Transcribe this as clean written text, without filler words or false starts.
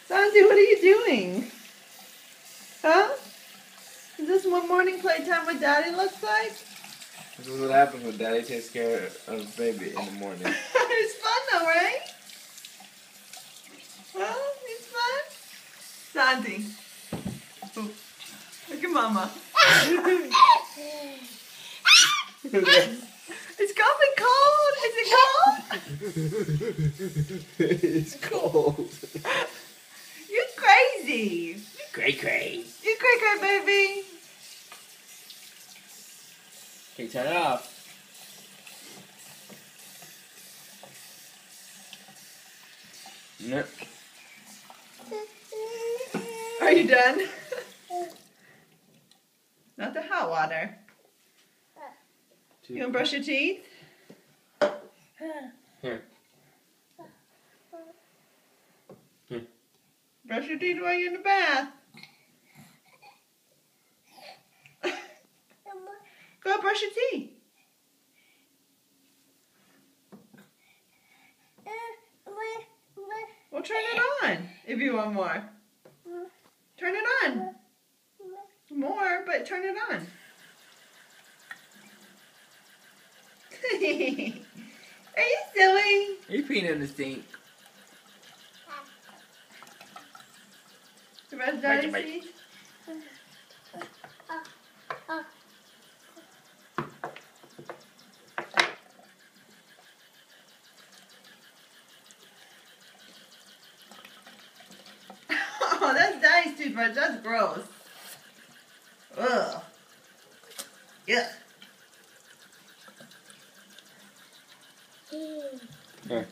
Santi, what are you doing? Huh? Is this what morning playtime with Daddy looks like? This is what happens when Daddy takes care of baby in the morning. It's fun though, right? Huh? It's fun? Santi. Oh, look at Mama. It's gonna be cold. Is it cold? It's cold. You're crazy. You cray. You cray, baby. Okay, turn it off. No. Are you done? Not the hot water. You gonna brush your teeth? Here. Brush your teeth while you're in the bath. Go brush your teeth. Well, turn it on if you want more. Turn it on. More, but turn it on. Are you silly? Are you peeing in the sink? The rest of Daddy's teeth? Oh, that's Daddy's toothbrush. That's gross. Ugh. Yeah. Here.